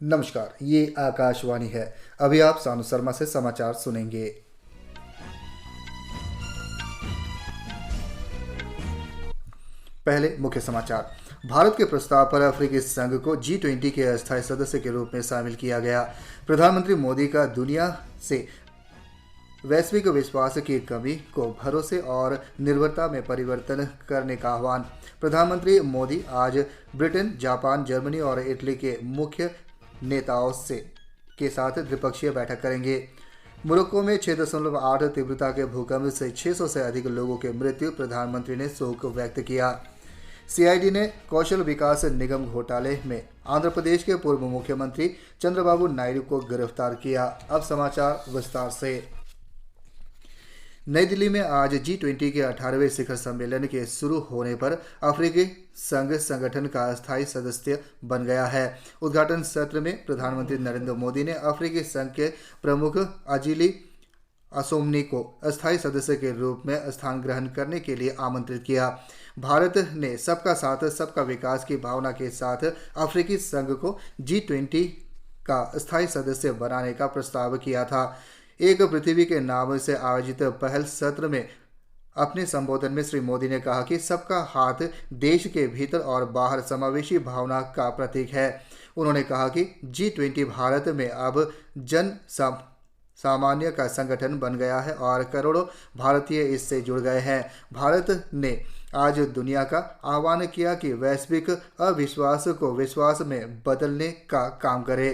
नमस्कार, ये आकाशवाणी है। अभी आप सानू शर्मा से समाचार सुनेंगे। पहले मुख्य समाचार। भारत के प्रस्ताव पर अफ्रीकी संघ को G20 के अस्थायी सदस्य के रूप में शामिल किया गया। प्रधानमंत्री मोदी का दुनिया से वैश्विक विश्वास की कमी को भरोसे और निर्भरता में परिवर्तन करने का आह्वान। प्रधानमंत्री मोदी आज ब्रिटेन, जापान, जर्मनी और इटली के मुख्य नेताओं के साथ द्विपक्षीय बैठक करेंगे। मोरक्को में 6.8 तीव्रता के भूकंप से 600 से अधिक लोगों की मृत्यु, प्रधानमंत्री ने शोक व्यक्त किया। सीआईडी ने कौशल विकास निगम घोटाले में आंध्र प्रदेश के पूर्व मुख्यमंत्री चंद्रबाबू नायडू को गिरफ्तार किया। अब समाचार विस्तार से। नई दिल्ली में आज G20 के 18वें शिखर सम्मेलन के शुरू होने पर अफ्रीकी संघ संगठन का अस्थायी सदस्य बन गया है। उद्घाटन सत्र में प्रधानमंत्री नरेंद्र मोदी ने अफ्रीकी संघ के प्रमुख अजीली असोमनी को अस्थायी सदस्य के रूप में स्थान ग्रहण करने के लिए आमंत्रित किया। भारत ने सबका साथ सबका विकास की भावना के साथ अफ्रीकी संघ को G20 का स्थायी सदस्य बनाने का प्रस्ताव किया था। एक पृथ्वी के नाम से आयोजित पहल सत्र में अपने संबोधन में श्री मोदी ने कहा कि सबका हाथ देश के भीतर और बाहर समावेशी भावना का प्रतीक है। उन्होंने कहा कि G20 भारत में अब सामान्य का संगठन बन गया है और करोड़ों भारतीय इससे जुड़ गए हैं। भारत ने आज दुनिया का आह्वान किया कि वैश्विक अविश्वास को विश्वास में बदलने का काम करे।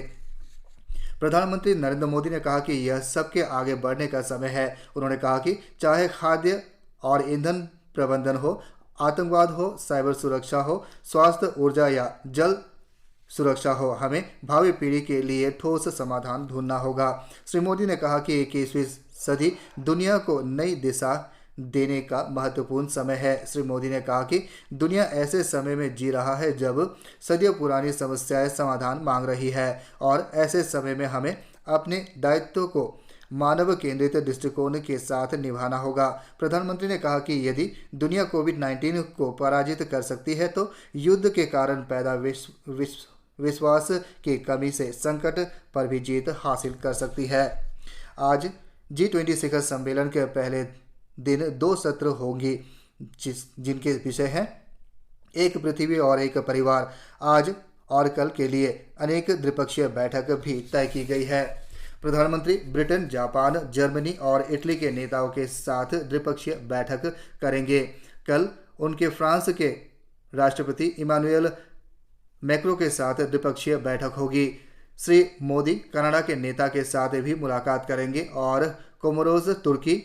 प्रधानमंत्री नरेंद्र मोदी ने कहा कि यह सबके आगे बढ़ने का समय है। उन्होंने कहा कि चाहे खाद्य और ईंधन प्रबंधन हो, आतंकवाद हो, साइबर सुरक्षा हो, स्वास्थ्य, ऊर्जा या जल सुरक्षा हो, हमें भावी पीढ़ी के लिए ठोस समाधान ढूंढना होगा। श्री मोदी ने कहा कि 21वीं सदी दुनिया को नई दिशा देने का महत्वपूर्ण समय है। श्री मोदी ने कहा कि दुनिया ऐसे समय में जी रहा है जब सदियों पुरानी समस्याएं समाधान मांग रही है और ऐसे समय में हमें अपने दायित्व को मानव केंद्रित दृष्टिकोण के साथ निभाना होगा। प्रधानमंत्री ने कहा कि यदि दुनिया कोविड-19 को पराजित कर सकती है तो युद्ध के कारण पैदा विश्वास की कमी से संकट पर भी जीत हासिल कर सकती है। आज G20 शिखर सम्मेलन के पहले दिन 2 सत्र होंगी जिनके विषय हैं एक पृथ्वी और एक परिवार। आज और कल के लिए अनेक द्विपक्षीय बैठक भी तय की गई है। प्रधानमंत्री ब्रिटेन, जापान, जर्मनी और इटली के नेताओं के साथ द्विपक्षीय बैठक करेंगे। कल उनके फ्रांस के राष्ट्रपति इमानुएल मैक्रों के साथ द्विपक्षीय बैठक होगी। श्री मोदी कनाडा के नेता के साथ भी मुलाकात करेंगे और कोमोरोस, तुर्की,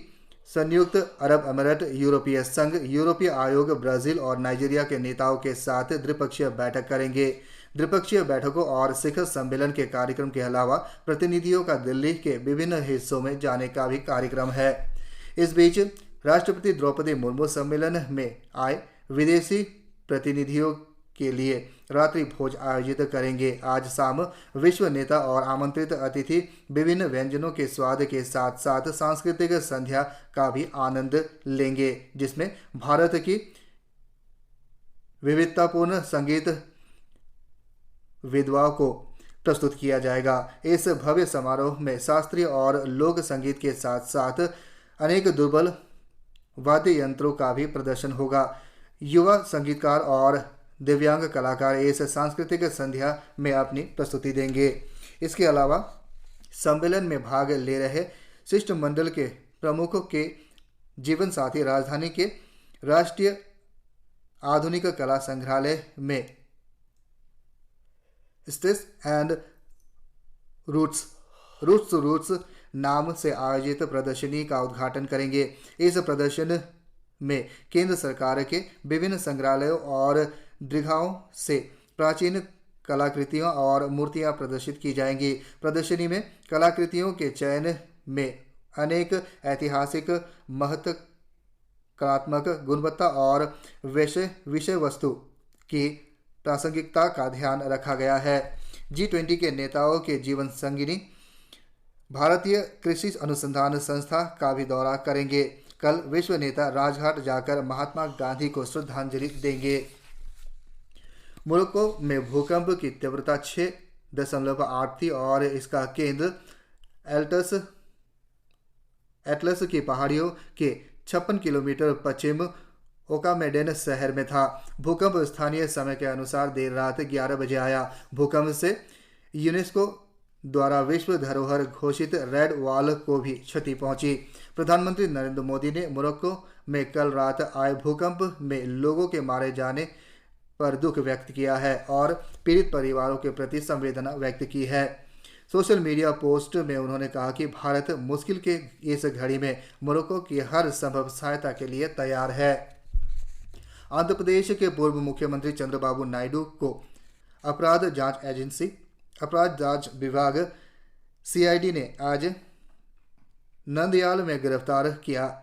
संयुक्त अरब अमीरात, यूरोपीय संघ, यूरोपीय आयोग, ब्राज़ील और नाइजीरिया के नेताओं के साथ द्विपक्षीय बैठक करेंगे। द्विपक्षीय बैठकों और शिखर सम्मेलन के कार्यक्रम के अलावा प्रतिनिधियों का दिल्ली के विभिन्न हिस्सों में जाने का भी कार्यक्रम है। इस बीच राष्ट्रपति द्रौपदी मुर्मू सम्मेलन में आए विदेशी प्रतिनिधियों के लिए रात्रि भोज आयोजित करेंगे। आज शाम विश्व नेता और आमंत्रित अतिथि विभिन्न व्यंजनों के स्वाद के साथ साथ सांस्कृतिक संध्या का भी आनंद लेंगे, जिसमें भारत की विविधतापूर्ण संगीत विधवाओं को प्रस्तुत किया जाएगा। इस भव्य समारोह में शास्त्रीय और लोक संगीत के साथ साथ अनेक दुर्लभ वाद्य यंत्रों का भी प्रदर्शन होगा। युवा संगीतकार और दिव्यांग कलाकार इस सांस्कृतिक संध्या में अपनी प्रस्तुति देंगे। इसके अलावा सम्मेलन में भाग ले रहे शिष्टमंडल के प्रमुखों के जीवन साथी राजधानी के राष्ट्रीय आधुनिक कला संग्रहालय में स्टेज एंड रूट्स नाम से आयोजित प्रदर्शनी का उद्घाटन करेंगे। इस प्रदर्शन में केंद्र सरकार के विभिन्न संग्रहालयों और दीर्घाओं से प्राचीन कलाकृतियां और मूर्तियां प्रदर्शित की जाएंगी। प्रदर्शनी में कलाकृतियों के चयन में अनेक ऐतिहासिक महत्व, कलात्मक गुणवत्ता और विषय वस्तु की प्रासंगिकता का ध्यान रखा गया है। G20 के नेताओं के जीवन संगिनी भारतीय कृषि अनुसंधान संस्था का भी दौरा करेंगे। कल विश्व नेता राजघाट जाकर महात्मा गांधी को श्रद्धांजलि देंगे। मोरक्को में भूकंप की तीव्रता 1.8 थी और इसका केंद्र एटलस की पहाड़ियों के 56 किलोमीटर पश्चिम ओकामेडेन शहर में था। भूकंप स्थानीय समय के अनुसार देर रात 11 बजे आया। भूकंप से यूनेस्को द्वारा विश्व धरोहर घोषित रेड वॉल को भी क्षति पहुंची। प्रधानमंत्री नरेंद्र मोदी ने मोरक्को में कल रात आए भूकंप में लोगों के मारे जाने पर दुख व्यक्त किया है और पीड़ित परिवारों के प्रति संवेदना व्यक्त की है। सोशल मीडिया पोस्ट में उन्होंने कहा कि भारत मुश्किल के इस घड़ी में मोरक्को की हर संभव सहायता के लिए तैयार है। आंध्र प्रदेश के पूर्व मुख्यमंत्री चंद्रबाबू नायडू को अपराध जांच विभाग सीआईडी ने आज नंदयाल में गिरफ्तार किया।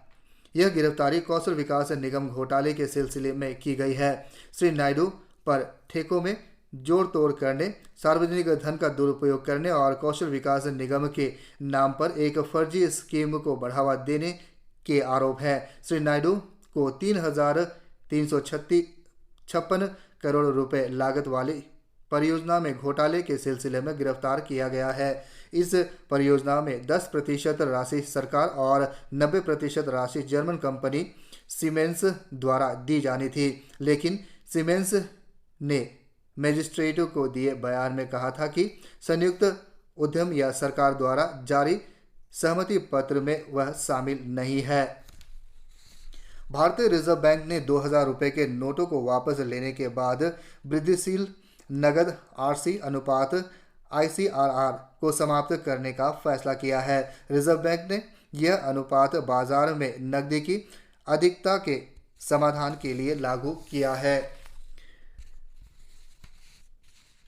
यह गिरफ्तारी कौशल विकास निगम घोटाले के सिलसिले में की गई है। श्री नायडू पर ठेकों में जोड़ तोड़ करने, सार्वजनिक धन का दुरुपयोग करने और कौशल विकास निगम के नाम पर एक फर्जी स्कीम को बढ़ावा देने के आरोप हैं। श्री नायडू को 3,356 करोड़ रुपए लागत वाली परियोजना में घोटाले के सिलसिले में गिरफ्तार किया गया है। इस परियोजना में 10% राशि सरकार और 90% राशि जर्मन कंपनी सीमेंस द्वारा दी जानी थी, लेकिन सीमेंस ने मजिस्ट्रेट को दिए बयान में कहा था कि संयुक्त उद्यम या सरकार द्वारा जारी सहमति पत्र में वह शामिल नहीं है। भारतीय रिजर्व बैंक ने 2000 रुपये के नोटों को वापस लेने के बाद वृद्धिशील नगद आरसी अनुपात ICRR को समाप्त करने का फैसला किया है। रिजर्व बैंक ने यह अनुपात बाजार में नकदी की अधिकता के समाधान के लिए लागू किया है।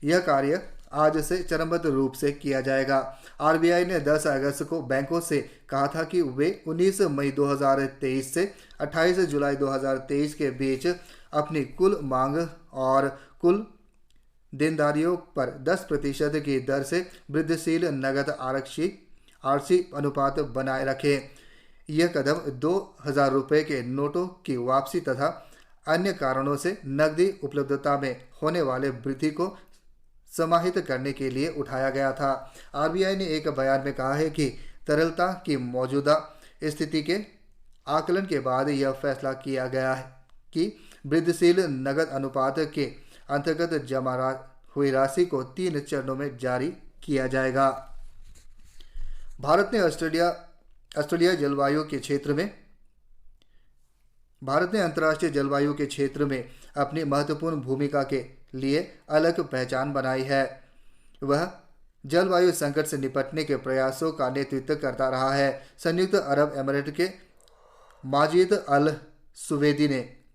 यह कार्य आज से चरणबद्ध रूप से किया जाएगा। RBI ने 10 अगस्त को बैंकों से कहा था कि वे 19 मई 2023 से 28 जुलाई 2023 के बीच अपनी कुल मांग और कुल देनदारियों पर 10% की दर से वृद्धिशील नगद आरसी अनुपात बनाए रखें। यह कदम 2000 रुपये के नोटों की वापसी तथा अन्य कारणों से नकदी उपलब्धता में होने वाले वृद्धि को समाहित करने के लिए उठाया गया था। RBI ने एक बयान में कहा है कि तरलता की मौजूदा स्थिति के आकलन के बाद यह फैसला किया गया है कि वृद्धिशील नकद अनुपात के अंतर्गत जमा हुई राशि को 3 चरणों में जारी किया जाएगा। भारत ने अंतर्राष्ट्रीय जलवायु के क्षेत्र में अपनी महत्वपूर्ण भूमिका के लिए अलग पहचान बनाई है। वह जलवायु संकट से निपटने के प्रयासों का नेतृत्व करता रहा है। संयुक्त अरब अमीरात के माजिद अल सुवेदी ने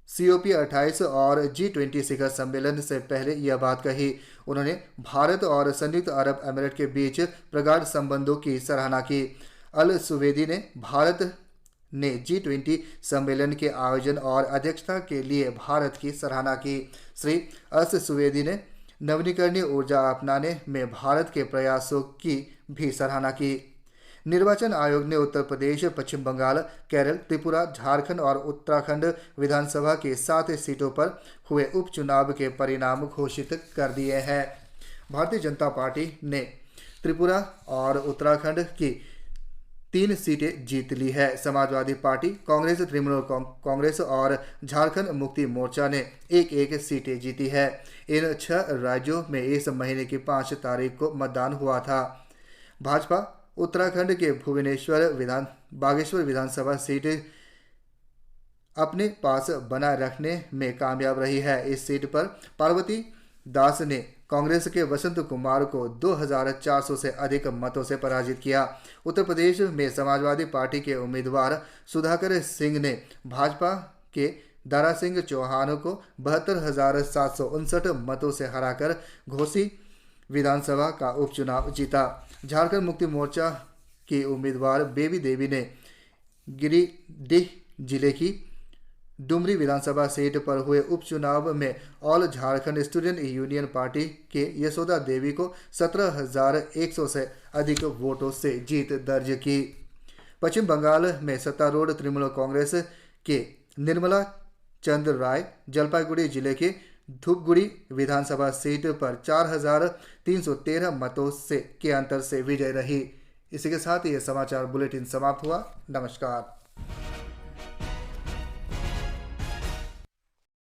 COP28 और G20 शिखर सम्मेलन से पहले यह बात कही। उन्होंने भारत और संयुक्त अरब अमीरात के बीच प्रगाढ़ संबंधों की सराहना की। अल सुवेदी ने भारत ने G20 सम्मेलन के आयोजन और अध्यक्षता के लिए भारत की सराहना की। श्री अल सुवेदी ने नवीकरणीय ऊर्जा अपनाने में भारत के प्रयासों की भी सराहना की। निर्वाचन आयोग ने उत्तर प्रदेश, पश्चिम बंगाल, केरल, त्रिपुरा, झारखंड और उत्तराखंड विधानसभा की 7 सीटों पर हुए उपचुनाव के परिणाम घोषित कर दिए हैं। भारतीय जनता पार्टी ने त्रिपुरा और उत्तराखंड की 3 सीटें जीत ली है। समाजवादी पार्टी, कांग्रेस, तृणमूल कांग्रेस और झारखंड मुक्ति मोर्चा ने 1-1 सीटें जीती है। इन 6 राज्यों में इस महीने की 5 तारीख को मतदान हुआ था। भाजपा उत्तराखंड के बागेश्वर विधानसभा सीट अपने पास बनाए रखने में कामयाब रही है। इस सीट पर पार्वती दास ने कांग्रेस के वसंत कुमार को 2400 से अधिक मतों से पराजित किया। उत्तर प्रदेश में समाजवादी पार्टी के उम्मीदवार सुधाकर सिंह ने भाजपा के दारा सिंह चौहान को 72,759 मतों से हराकर घोसी विधानसभा का उपचुनाव जीता। झारखंड मुक्ति मोर्चा की उम्मीदवार बेबी देवी ने गिरिडीह जिले की डुमरी विधानसभा सीट पर हुए उपचुनाव में all Jharkhand student union party के यशोदा देवी को 17,100 से अधिक वोटों से जीत दर्ज की। पश्चिम बंगाल में सत्तारूढ़ तृणमूल कांग्रेस के निर्मला चंद्र राय जलपाईगुड़ी जिले के धूपगुड़ी विधानसभा सीट पर 4,313 मतों के अंतर से विजय रही। इसी के साथ ये समाचार बुलेटिन समाप्त हुआ। नमस्कार।